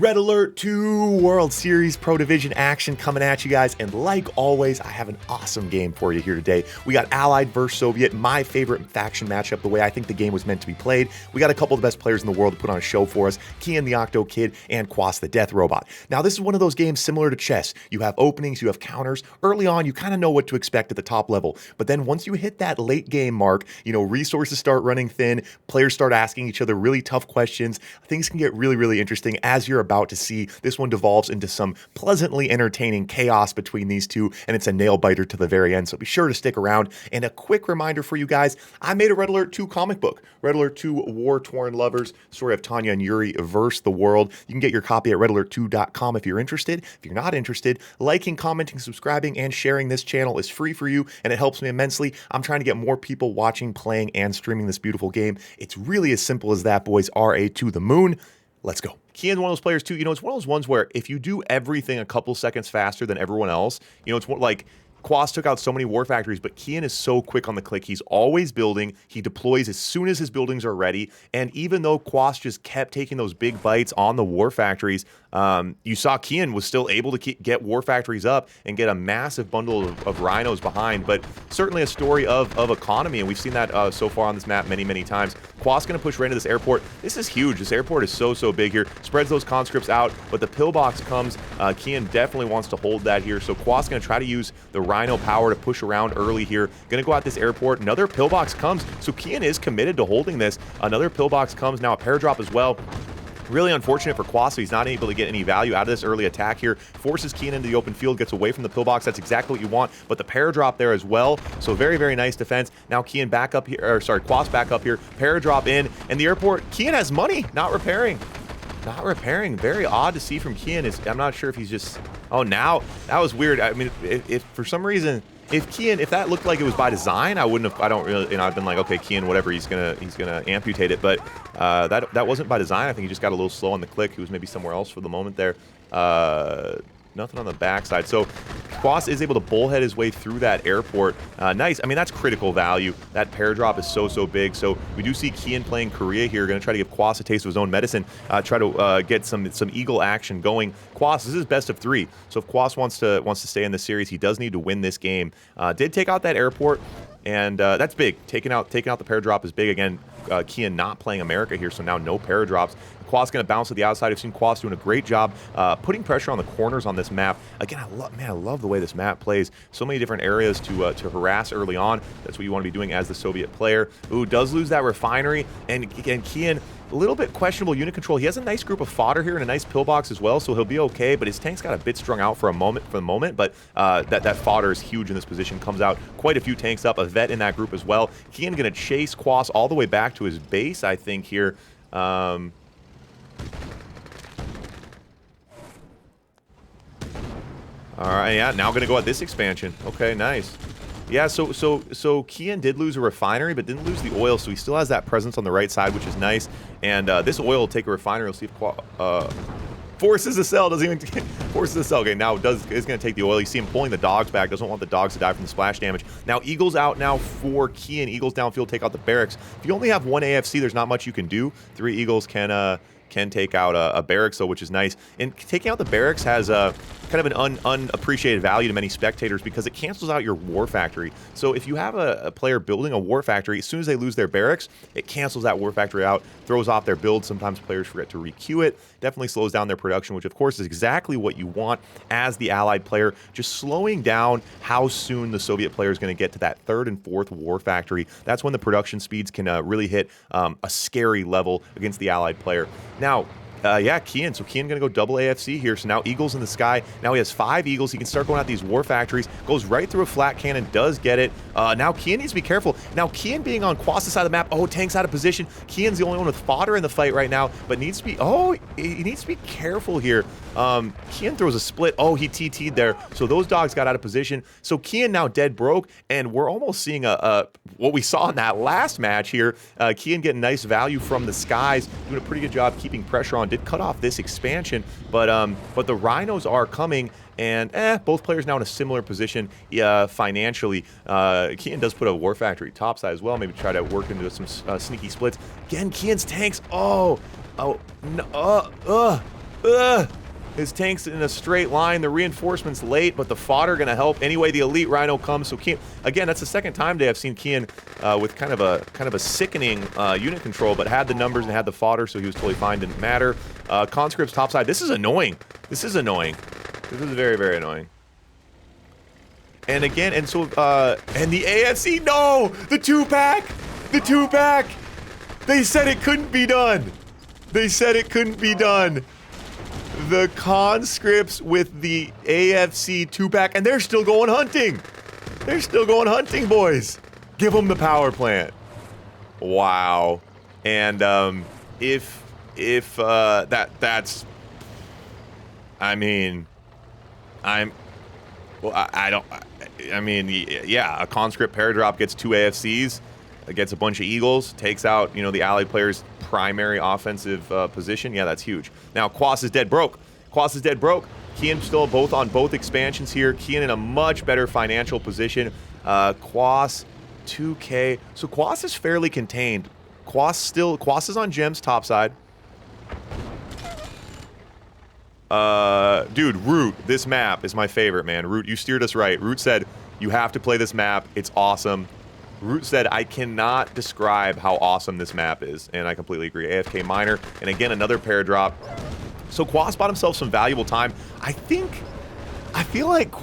Red Alert 2 World Series Pro Division action coming at you guys, and like always, I have an awesome game for you here today. We got Allied versus Soviet, my favorite faction matchup, the way I think the game was meant to be played. We got a couple of the best players in the world to put on a show for us, Qien the Octo Kid and Kwos the Death Robot. Now, this is one of those games similar to chess. You have openings, you have counters. Early on, you kind of know what to expect at the top level, but then once you hit that late game mark, resources start running thin, players start asking each other really tough questions. Things can get really interesting, as you're about to see. This one devolves into some pleasantly entertaining chaos between these two, and it's a nail biter to the very end, so be sure to stick around. And a quick reminder for you guys, I made a Red Alert 2 comic book, Red Alert 2 War-Torn Lovers, story of Tanya and Yuri verse the world. You can get your copy at redalert2.com if you're interested. If you're not interested, liking, commenting, subscribing, and sharing this channel is free for you, and it helps me immensely. I'm trying to get more people watching, playing, and streaming this beautiful game. It's really as simple as that, boys. RA to the moon. Let's go. Qien's one of those players too, it's one of those ones where if you do everything a couple seconds faster than everyone else, it's more like Kwos took out so many war factories, but Qien is so quick on the click. He's always building. He deploys as soon as his buildings are ready. And even though Kwos just kept taking those big bites on the war factories, you saw Qien was still able to get war factories up and get a massive bundle of rhinos behind. But certainly a story of economy, and we've seen that so far on this map many times. Kwos going to push right into this airport. This is huge. This airport is so big here. Spreads those conscripts out, but the pillbox comes. Qien definitely wants to hold that here. So Kwos going to try to use the rhino power to push around early here. Going to go at this airport. Another pillbox comes. So Qien is committed to holding this. Another pillbox comes. Now a paradrop as well. Really unfortunate for Kwos, so he's not able to get any value out of this early attack here. Forces Qien into the open field, gets away from the pillbox. That's exactly what you want, but the paradrop there as well. So very nice defense. Now Qien back up here, or sorry, Kwos back up here. Paradrop in, and the airport, Qien has money, not repairing. Not repairing. Very odd to see from Qien. I'm not sure if he's just... Oh, now, that was weird. I mean, if for some reason... If that looked like it was by design, I don't really, I've been like, okay, Qien, whatever, he's gonna amputate it, but that wasn't by design. I think he just got a little slow on the click. He was maybe somewhere else for the moment there. Nothing on the backside. So Kwos is able to bullhead his way through that airport. Nice. I mean, that's critical value. That paradrop is so big. So we do see Qien playing Korea here. Going to try to give Kwos a taste of his own medicine. Try to get some eagle action going. Kwos, this is best of 3. So if Kwos wants to stay in the series, he does need to win this game. Did take out that airport, and that's big. Taking out the paradrop is big. Again, Qien not playing America here, so now no paradrops. Kwos going to bounce to the outside. I've seen Kwos doing a great job putting pressure on the corners on this map. Again, I love the way this map plays. So many different areas to harass early on. That's what you want to be doing as the Soviet player. Ooh, does lose that refinery. And again, Qien, a little bit questionable unit control. He has a nice group of fodder here and a nice pillbox as well, so he'll be okay, but his tank's got a bit strung out for the moment, but that fodder is huge in this position. Comes out quite a few tanks up, a vet in that group as well. Qien going to chase Kwos all the way back to his base, I think, here. All right, yeah, now going to go at this expansion. Okay, nice. Yeah, so Qien did lose a refinery, but didn't lose the oil, so he still has that presence on the right side, which is nice. And this oil will take a refinery. We'll see if forces a cell, doesn't even forces a cell. Okay, now is going to take the oil. You see him pulling the dogs back. Doesn't want the dogs to die from the splash damage. Now Eagles out now for Qien. Eagles downfield, take out the barracks. If you only have one AFC, there's not much you can do. 3 Eagles can take out a barracks, though, which is nice. And taking out the barracks has kind of an unappreciated value to many spectators because it cancels out your war factory. So if you have a player building a war factory, as soon as they lose their barracks, it cancels that war factory out, throws off their build. Sometimes players forget to requeue it. Definitely slows down their production, which of course is exactly what you want as the Allied player, just slowing down how soon the Soviet player is going to get to that 3rd and 4th war factory. That's when the production speeds can really hit a scary level against the Allied player. Now, yeah, Qien. So Qien going to go double AFC here. So now Eagles in the sky. Now he has 5 Eagles. He can start going at these war factories. Goes right through a flat cannon. Does get it. Now Qien needs to be careful. Now Qien being on Kwos' side of the map. Oh, tank's out of position. Qien's the only one with fodder in the fight right now, but needs to be... Oh, he needs to be careful here. Qien throws a split. Oh, he TT'd there. So those dogs got out of position. So Qien now dead broke, and we're almost seeing what we saw in that last match here. Qien getting nice value from the skies, doing a pretty good job keeping pressure on. Did cut off this expansion, but the rhinos are coming, and both players now in a similar position financially. Qien does put a war factory topside as well, maybe try to work into some sneaky splits. Again, Qien's tanks, no, Ugh. His tank's in a straight line. The reinforcements late, but the fodder going to help. Anyway, the elite rhino comes. So Qien, again, that's the second time today I've seen Qien with kind of a sickening unit control, but had the numbers and had the fodder, so he was totally fine. Didn't matter. Conscripts topside. This is annoying. This is annoying. This is very, very annoying. And again, and so and the AFC. No, the two-pack. The two-pack. They said it couldn't be done. They said it couldn't be done. The conscripts with the AFC two-pack, and they're still going hunting. They're still going hunting, boys. Give them the power plant. Wow. And that's, I mean, I mean, yeah, a conscript paradrop gets 2 AFCs, gets a bunch of eagles, takes out, you know, the allied player's primary offensive position. Yeah, that's huge. Now, Kwos is dead broke. Kwos is dead broke. Qien still both on both expansions here. Qien in a much better financial position. Kwos, 2K. So Kwos is fairly contained. Kwos is on gems topside. Dude, Root, this map is my favorite, man. Root, you steered us right. Root said, you have to play this map. It's awesome. Root said, I cannot describe how awesome this map is, and I completely agree. AFK Miner, and again, another paradrop. So Kwos bought himself some valuable time. I feel like,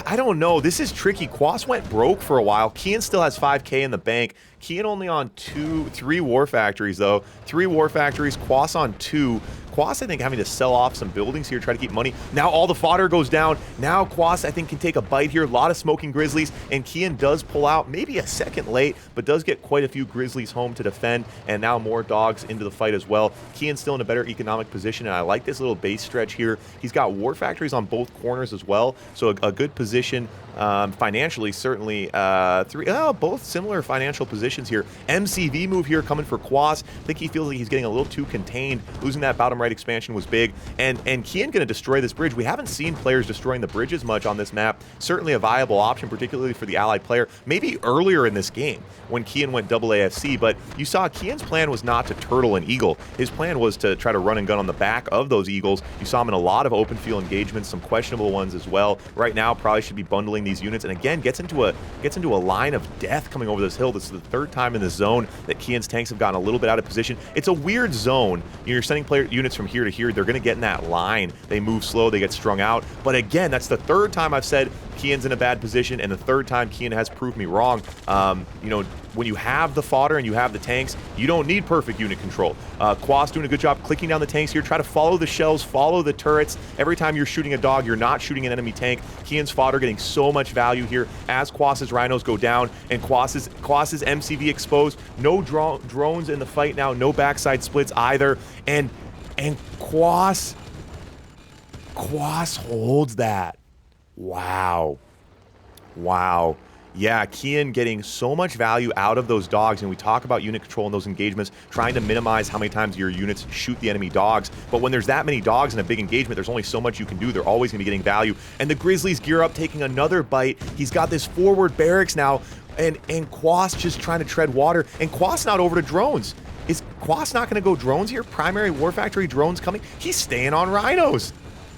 I don't know, this is tricky. Kwos went broke for a while. Qien still has 5K in the bank. Qien only on 3 war factories, though. 3 war factories, Kwos on 2. Kwos, I think, having to sell off some buildings here, try to keep money. Now all the fodder goes down. Now Kwos, I think, can take a bite here. A lot of smoking grizzlies, and Qien does pull out, maybe a second late, but does get quite a few grizzlies home to defend, and now more dogs into the fight as well. Qien's still in a better economic position, and I like this little base stretch here. He's got war factories on both corners as well, so a good position financially, certainly. Both similar financial positions here. MCV move here coming for Kwos. I think he feels like he's getting a little too contained. Losing that bottom right expansion was big. And Qien going to destroy this bridge. We haven't seen players destroying the bridges much on this map. Certainly a viable option, particularly for the allied player. Maybe earlier in this game when Qien went double AFC, but you saw Qien's plan was not to turtle an eagle. His plan was to try to run and gun on the back of those eagles. You saw him in a lot of open field engagements, some questionable ones as well. Right now, probably should be bundling these units, and again, gets into a line of death coming over this hill. This is the 3rd time in the zone that Qien's tanks have gotten a little bit out of position. It's a weird zone. You're sending player units from here to here. They're going to get in that line. They move slow. They get strung out. But again, that's the 3rd time I've said Qien's in a bad position, and the 3rd time Qien has proved me wrong. You know, when you have the fodder and you have the tanks, you don't need perfect unit control. Kwos doing a good job clicking down the tanks here. Try to follow the shells, follow the turrets. Every time you're shooting a dog, you're not shooting an enemy tank. Qien's fodder getting so much value here as Kwos's rhinos go down, and Kwos's MCV exposed. No drones in the fight now. No backside splits either. And Kwos holds that. Wow. Wow. Yeah, Qien getting so much value out of those dogs, and we talk about unit control in those engagements, trying to minimize how many times your units shoot the enemy dogs. But when there's that many dogs in a big engagement, there's only so much you can do. They're always going to be getting value. And the Grizzlies gear up, taking another bite. He's got this forward barracks now, and Kwos just trying to tread water. And Kwos not over to drones. Is Kwos not going to go drones here? Primary war factory drones coming? He's staying on rhinos.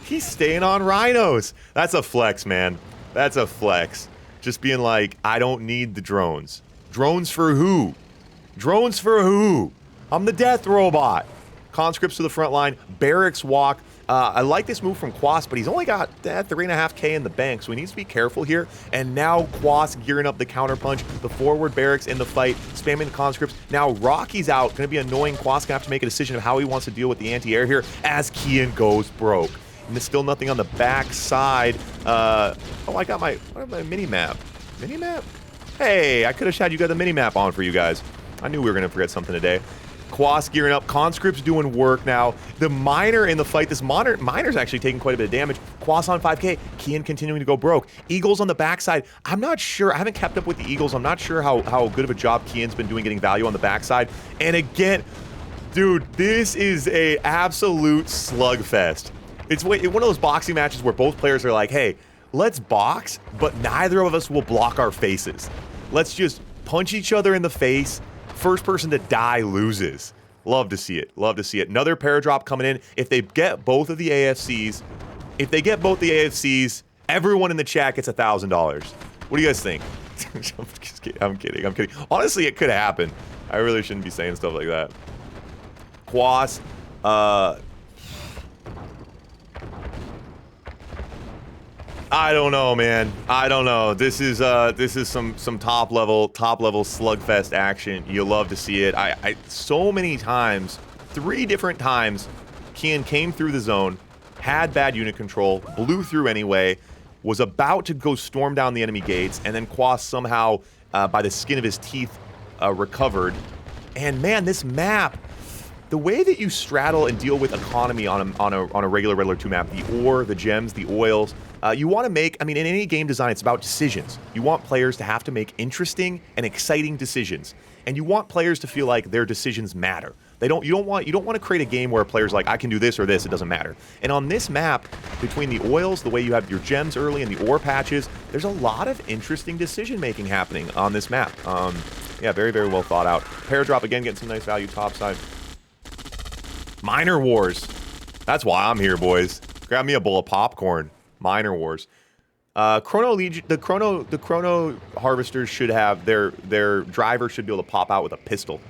He's staying on rhinos. That's a flex, man. That's a flex. Just being like, I don't need the drones. Drones for who? Drones for who? I'm the death robot. Conscripts to the front line. Barracks walk. I like this move from Kwos, but he's only got 3.5K in the bank, so he needs to be careful here. And now Kwos gearing up the counterpunch. The forward barracks in the fight, spamming the conscripts. Now Rocky's out. Going to be annoying. Kwos going to have to make a decision of how he wants to deal with the anti-air here as Qien goes broke. And there's still nothing on the back side. Oh, I got my mini-map. Mini-map? Hey, I could have had you got the mini-map on for you guys. I knew we were going to forget something today. Kwos gearing up. Conscripts doing work now. The miner in the fight. This miner's actually taking quite a bit of damage. Kwos on 5K. Qien continuing to go broke. Eagles on the backside. I'm not sure. I haven't kept up with the Eagles. I'm not sure how good of a job Qien's been doing getting value on the backside. And again, dude, this is a absolute slugfest. It's one of those boxing matches where both players are like, hey, let's box, but neither of us will block our faces. Let's just punch each other in the face. First person to die loses. Love to see it. Love to see it. Another paradrop coming in. If they get both of the AFCs, everyone in the chat gets $1,000. What do you guys think? I'm kidding. Honestly, it could happen. I really shouldn't be saying stuff like that. Kwos, I don't know, man. I don't know. This is some top level slugfest action. You love to see it. I so many times, 3 different times, Qien came through the zone, had bad unit control, blew through anyway, was about to go storm down the enemy gates, and then Kwos somehow, by the skin of his teeth, recovered. And man, this map, the way that you straddle and deal with economy on a regular 2 map, the ore, the gems, the oils, you want to make, I mean, in any game design, it's about decisions. You want players to have to make interesting and exciting decisions, and you want players to feel like their decisions matter. You don't want to create a game where a player's like, I can do this or this, it doesn't matter. And on this map, between the oils, the way you have your gems early, and the ore patches, there's a lot of interesting decision making happening on this map. Yeah, very, very well thought out. Paradrop again, getting some nice value topside. Miner Wars. That's why I'm here, boys. Grab me a bowl of popcorn. Miner Wars. Chrono Legion, the Chrono Harvesters should have their driver should be able to pop out with a pistol.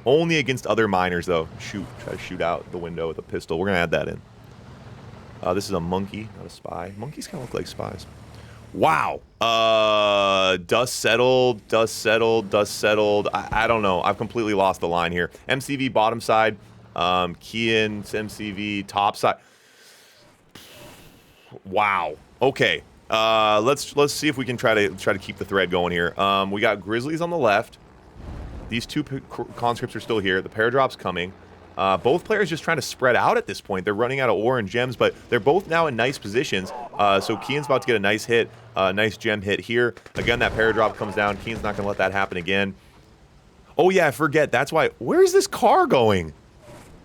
Only against other miners though. Try to shoot out the window with a pistol. We're gonna add that in. This is a monkey, not a spy. Monkeys kind of look like spies. Wow. Dust settled. I don't know. I've completely lost the line here. MCV bottom side. Qien's MCV top side. Wow. Okay. Let's see if we can try to keep the thread going here. We got Grizzlies on the left. These 2 conscripts are still here. The paradrop's coming. Both players just trying to spread out at this point. They're running out of ore and gems, but they're both now in nice positions. So Qien's about to get a nice hit, nice gem hit here. Again, that paradrop comes down. Qien's not going to let that happen again. Oh yeah, I forget. That's why. Where's this car going?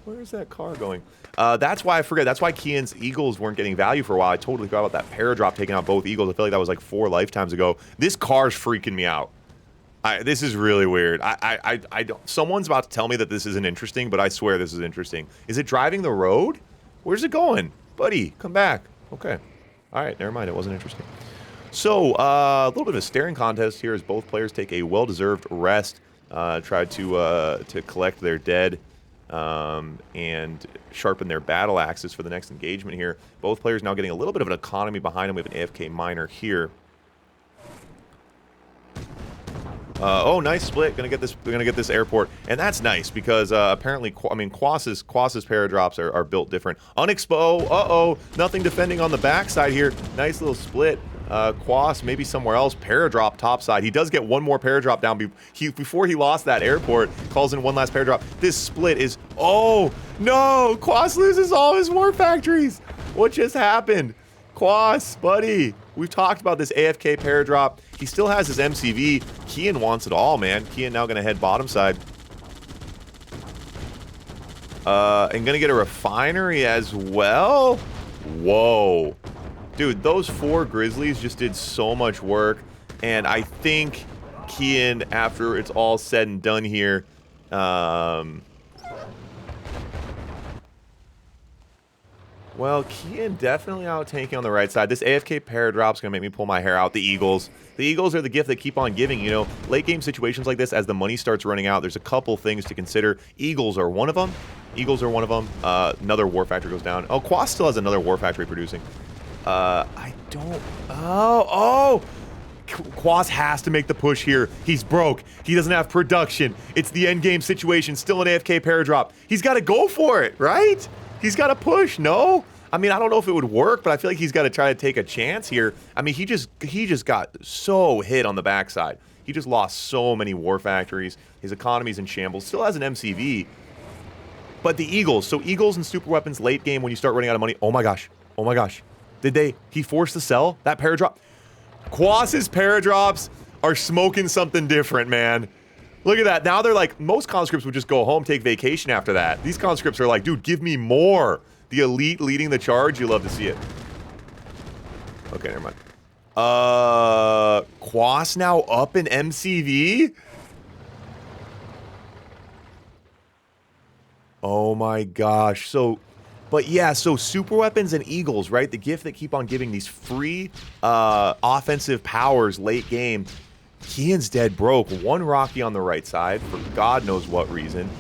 Where is that car going? That's why I forget. That's why Qien's Eagles weren't getting value for a while. I totally forgot about that paradrop taking out both Eagles. I feel like that was like 4 lifetimes ago. This car's freaking me out. This is really weird. I don't. Someone's about to tell me that this isn't interesting, but I swear this is interesting. Is it driving the road? Where's it going, buddy? Come back. Okay. All right. Never mind. It wasn't interesting. So a little bit of a staring contest here as both players take a well-deserved rest. Try to collect their dead. And sharpen their battle axes for the next engagement here. Both players now getting a little bit of an economy behind them. We have an AFK miner here. Oh, nice split. Gonna get this airport, and that's nice because apparently, Kwos's paradrops are built different. Unexpo. Uh-oh, nothing defending on the backside here. Nice little split. Kwos maybe somewhere else. Paradrop topside. He does get one more paradrop down before he lost that airport. Calls in one last paradrop. This split is, oh no! Kwos loses all his war factories. What just happened? Kwos, buddy. We've talked about this AFK paradrop. He still has his MCV. Qien wants it all, man. Qien now gonna head bottom side. And gonna get a refinery as well. Whoa. Dude, those 4 Grizzlies just did so much work, and I think Qien, after it's all said and done here, well, Qien definitely out-tanking on the right side. This AFK paradrop's gonna make me pull my hair out. The Eagles. The Eagles are the gift that keep on giving, you know. Late game situations like this, as the money starts running out, there's a couple things to consider. Eagles are one of them. Another war factory goes down. Oh, Kwos still has another war factory producing. Kwos has to make the push here. He's broke. He doesn't have production. It's the end game situation. Still an AFK paradrop. He's got to go for it, right? He's got to push. No, I mean, I don't know if it would work, but I feel like he's got to try to take a chance here. I mean, he just got so hit on the backside. He just lost so many war factories. His economy's in shambles. Still has an MCV, but the Eagles. So Eagles and super weapons late game when you start running out of money. Oh my gosh. Oh my gosh. He forced to sell that paradrop? Kwos's paradrops are smoking something different, man. Look at that. Now they're like, most conscripts would just go home, take vacation after that. These conscripts are like, dude, give me more. The elite leading the charge. You love to see it. Okay, never mind. Kwos now up in MCV? Oh my gosh. So, but yeah, so super weapons and eagles, right? The gift that keep on giving these free offensive powers late game. Qien's dead broke. One Rocky on the right side for God knows what reason.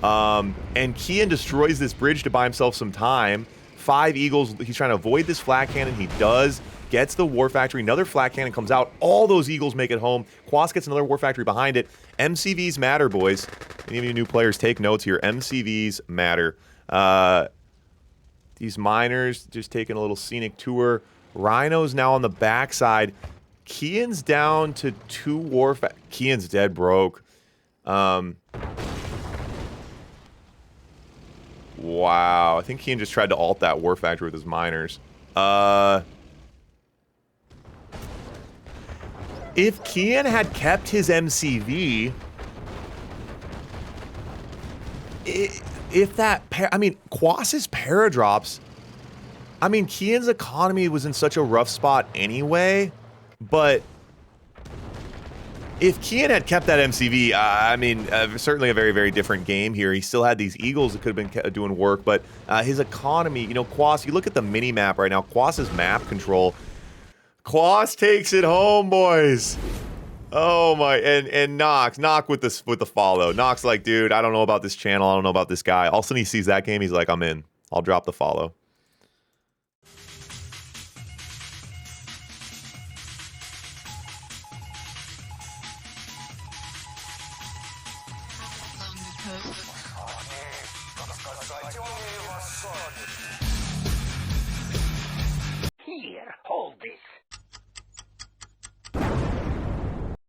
And Qien destroys this bridge to buy himself some time. 5 eagles. He's trying to avoid this flat cannon. He does. Gets the war factory. Another flat cannon comes out. All those eagles make it home. Kwos gets another war factory behind it. MCVs matter, boys. Any of you new players, take notes here. MCVs matter. These miners just taking a little scenic tour. Rhino's now on the backside. Qien's down to 2 war Qien's dead broke. Wow. I think Qien just tried to ult that war factory with his miners. If Qien had kept his MCV, if that, I mean, Kwos's paradrops, I mean, Qien's economy was in such a rough spot anyway, but if Qien had kept that MCV, I mean, certainly a very, very different game here. He still had these eagles that could have been doing work, but his economy, you know, Kwos, you look at the mini-map right now, Kwos's map control, Kwos takes it home, boys. Oh my, and Nox with the follow. Nox like, dude, I don't know about this channel, I don't know about this guy. All of a sudden he sees that game, he's like, I'm in. I'll drop the follow.